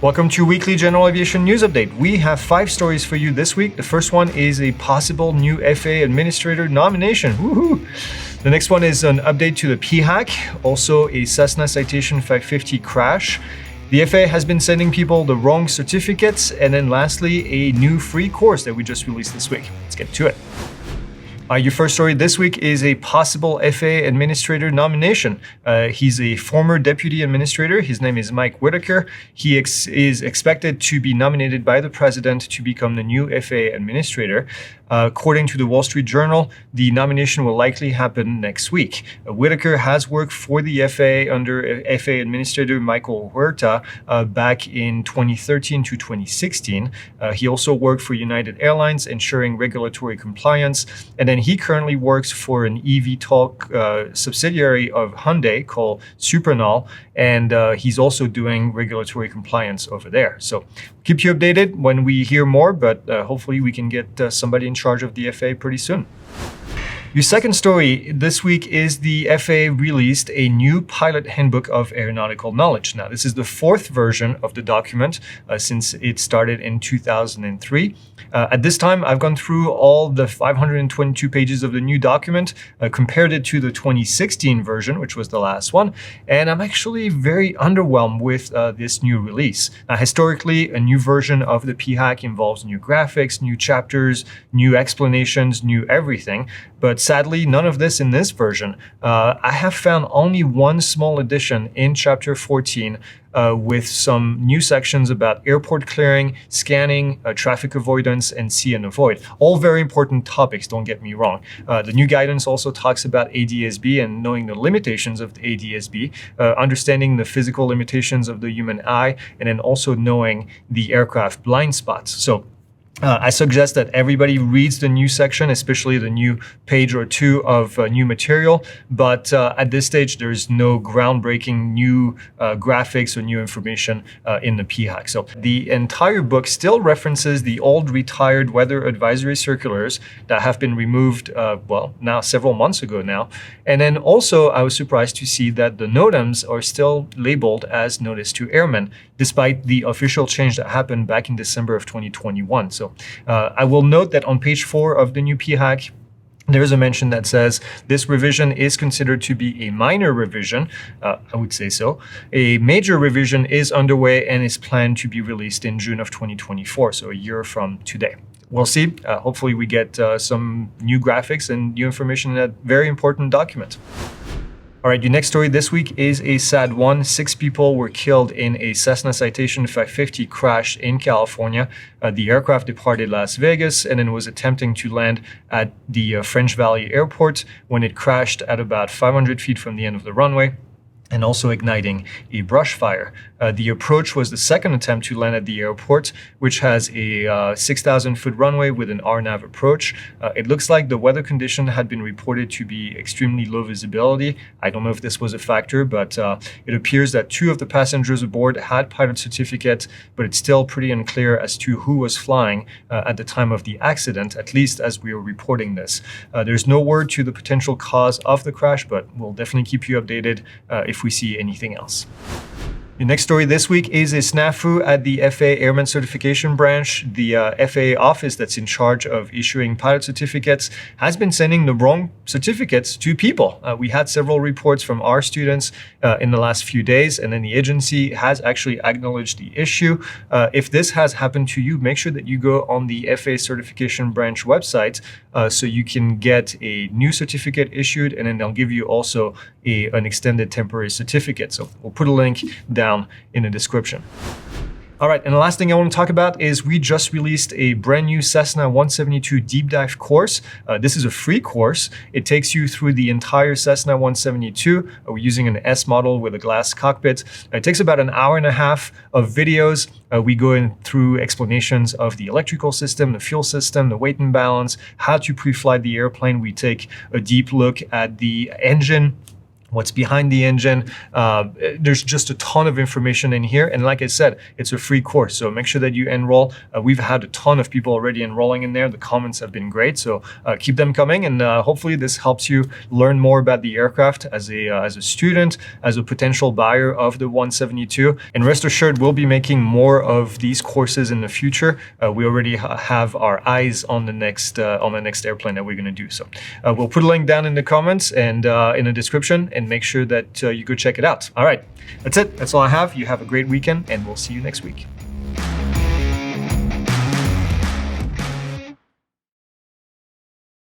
Welcome to Weekly General Aviation News Update. We have 5 stories for you this week. The first one is a possible new FAA Administrator nomination. Woohoo! The next one is an update to the PHAK, also a Cessna Citation 550 crash. The FAA has been sending people the wrong certificates, and then lastly, a new free course that we just released this week. Let's get to it. Your first story this week is a possible FAA Administrator nomination. He's a former Deputy Administrator. His name is Mike Whitaker. He is expected to be nominated by the President to become the new FAA Administrator. According to the Wall Street Journal, the nomination will likely happen next week. Whitaker has worked for the FAA under FAA Administrator Michael Huerta back in 2013 to 2016. He also worked for United Airlines, ensuring regulatory compliance. And then he currently works for an eVTOL subsidiary of Hyundai called Supernal, and he's also doing regulatory compliance over there. So keep you updated when we hear more, but hopefully we can get somebody in charge of the FAA pretty soon. Your second story this week is the FAA released a new pilot handbook of aeronautical knowledge. Now, this is the 4th version of the document since it started in 2003. At this time, I've gone through all the 522 pages of the new document, compared it to the 2016 version, which was the last one, and I'm actually very underwhelmed with this new release. Now, historically, a new version of the PHAK involves new graphics, new chapters, new explanations, new everything. But sadly, none of this in this version. I have found only one small addition in Chapter 14 with some new sections about airport clearing, scanning, traffic avoidance, and see and avoid. All very important topics, don't get me wrong. The new guidance also talks about ADS-B and knowing the limitations of the ADS-B, understanding the physical limitations of the human eye, and then also knowing the aircraft blind spots. So I suggest that everybody reads the new section, especially the new page or 2 of new material. But at this stage, there's no groundbreaking new graphics or new information in the PHAK. So the entire book still references the old retired weather advisory circulars that have been removed, now several months ago now. And then also, I was surprised to see that the NOTAMs are still labeled as Notice to Airmen, despite the official change that happened back in December of 2021. So I will note that on page 4 of the new PHAK, there is a mention that says this revision is considered to be a minor revision. I would say so. A major revision is underway and is planned to be released in June of 2024, so a year from today. We'll see. Hopefully we get some new graphics and new information in that very important document. All right, your next story this week is a sad one. 6 people were killed in a Cessna Citation 550 crash in California. The aircraft departed Las Vegas and then was attempting to land at the French Valley Airport when it crashed at about 500 feet from the end of the runway, and also igniting a brush fire. The approach was the second attempt to land at the airport, which has a 6,000-foot runway with an RNAV approach. It looks like the weather condition had been reported to be extremely low visibility. I don't know if this was a factor, but it appears that 2 of the passengers aboard had pilot certificates, but it's still pretty unclear as to who was flying at the time of the accident, at least as we are reporting this. There's no word to the potential cause of the crash, but we'll definitely keep you updated if we see anything else. The next story this week is a snafu at the FAA Airman Certification Branch. The FAA office that's in charge of issuing pilot certificates has been sending the wrong certificates to people. We had several reports from our students in the last few days, and then the agency has actually acknowledged the issue. If this has happened to you, make sure that you go on the FAA Certification Branch website so you can get a new certificate issued, and then they'll give you also an extended temporary certificate. So we'll put a link down in the description. All right, and the last thing I want to talk about is we just released a brand new Cessna 172 deep dive course. This is a free course. It takes you through the entire Cessna 172. We're using an S model with a glass cockpit. It takes about an hour and a half of videos. We go in through explanations of the electrical system, the fuel system, the weight and balance, how to pre-flight the airplane. We take a deep look at the engine, what's behind the engine. There's just a ton of information in here. And like I said, it's a free course. So make sure that you enroll. We've had a ton of people already enrolling in there. The comments have been great. So keep them coming. And hopefully this helps you learn more about the aircraft as a student, as a potential buyer of the 172. And rest assured, we'll be making more of these courses in the future. We already have our eyes on the next airplane that we're going to do. So we'll put a link down in the comments and in the description, and make sure that you go check it out. All right, that's it. That's all I have. You have a great weekend, and we'll see you next week.